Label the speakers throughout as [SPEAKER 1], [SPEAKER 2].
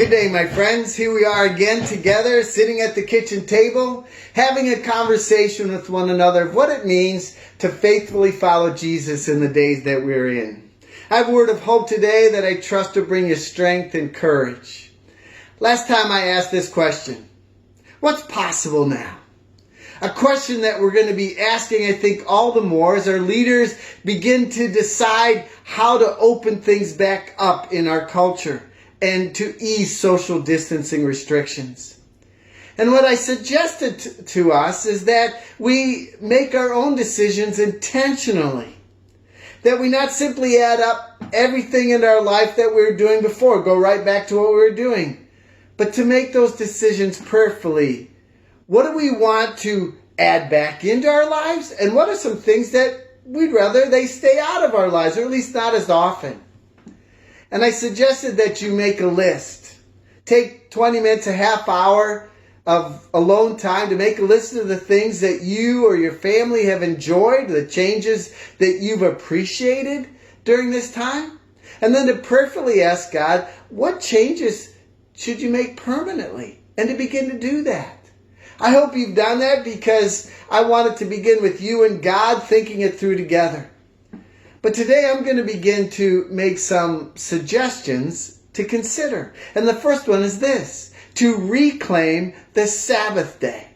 [SPEAKER 1] Good day, my friends. Here we are again together, sitting at the kitchen table, having a conversation with one another of what it means to faithfully follow Jesus in the days that we're in. I have a word of hope today that I trust to bring you strength and courage. Last time I asked this question, what's possible now? A question that we're going to be asking, I think, all the more as our leaders begin to decide how to open things back up in our culture and to ease social distancing restrictions. And what I suggested to us is that we make our own decisions intentionally. That we not simply add up everything in our life that we were doing before, go right back to what we were doing, but to make those decisions prayerfully. What do we want to add back into our lives? And what are some things that we'd rather they stay out of our lives, or at least not as often? And I suggested that you make a list. Take 20 minutes, a half hour of alone time to make a list of the things that you or your family have enjoyed, the changes that you've appreciated during this time. And then to prayerfully ask God, what changes should you make permanently? And to begin to do that. I hope you've done that because I wanted to begin with you and God thinking it through together. But today I'm going to begin to make some suggestions to consider. And the first one is this, to reclaim the Sabbath day.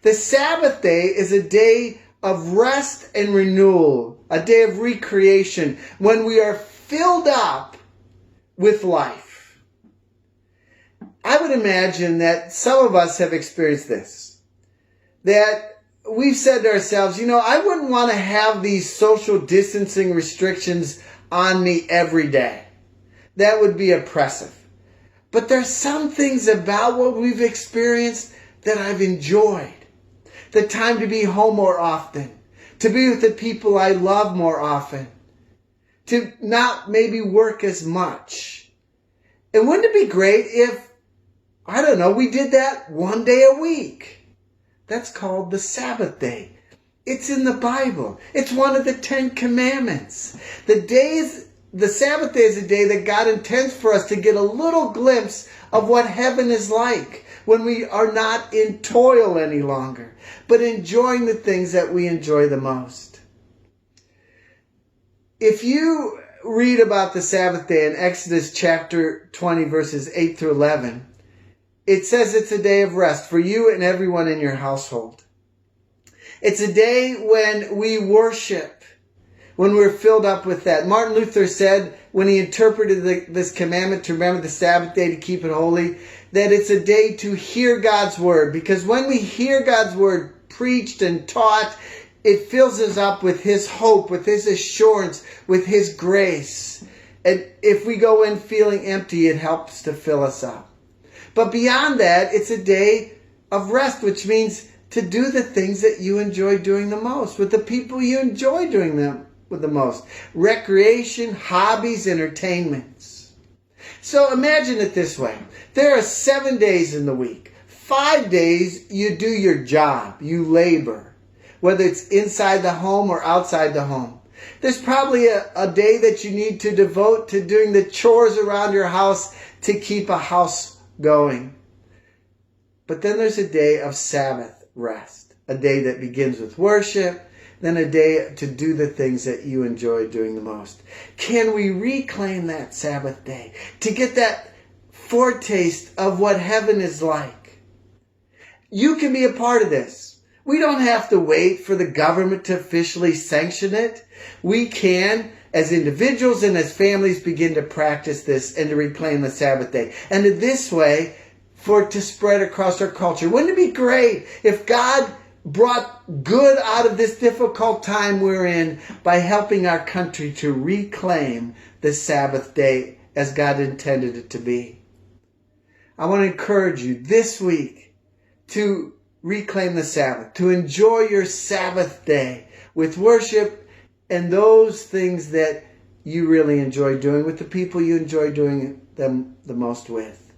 [SPEAKER 1] The Sabbath day is a day of rest and renewal, a day of recreation, when we are filled up with life. I would imagine that some of us have experienced this, that we've said to ourselves, I wouldn't want to have these social distancing restrictions on me every day. That would be oppressive. But there's some things about what we've experienced that I've enjoyed. The time to be home more often, to be with the people I love more often, to not maybe work as much. And wouldn't it be great if, we did that one day a week? That's called the Sabbath day. It's in the Bible. It's one of the 10 Commandments. The Sabbath day is a day that God intends for us to get a little glimpse of what heaven is like when we are not in toil any longer, but enjoying the things that we enjoy the most. If you read about the Sabbath day in Exodus chapter 20, verses 8 through 11, it says it's a day of rest for you and everyone in your household. It's a day when we worship, when we're filled up with that. Martin Luther said, when he interpreted this commandment to remember the Sabbath day to keep it holy, that it's a day to hear God's word. Because when we hear God's word preached and taught, it fills us up with His hope, with His assurance, with His grace. And if we go in feeling empty, it helps to fill us up. But beyond that, it's a day of rest, which means to do the things that you enjoy doing the most, with the people you enjoy doing them with the most. Recreation, hobbies, entertainments. So imagine it this way. There are 7 days in the week. 5 days you do your job, you labor, whether it's inside the home or outside the home. There's probably a day that you need to devote to doing the chores around your house to keep a house going. But then there's a day of Sabbath rest, a day that begins with worship, then a day to do the things that you enjoy doing the most. Can we reclaim that Sabbath day to get that foretaste of what heaven is like? You can be a part of this. We don't have to wait for the government to officially sanction it. We can, as individuals and as families, begin to practice this and to reclaim the Sabbath day. And in this way, for it to spread across our culture. Wouldn't it be great if God brought good out of this difficult time we're in by helping our country to reclaim the Sabbath day as God intended it to be? I want to encourage you this week to reclaim the Sabbath, to enjoy your Sabbath day with worship and those things that you really enjoy doing with the people you enjoy doing them the most with.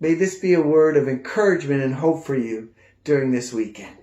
[SPEAKER 1] May this be a word of encouragement and hope for you during this weekend.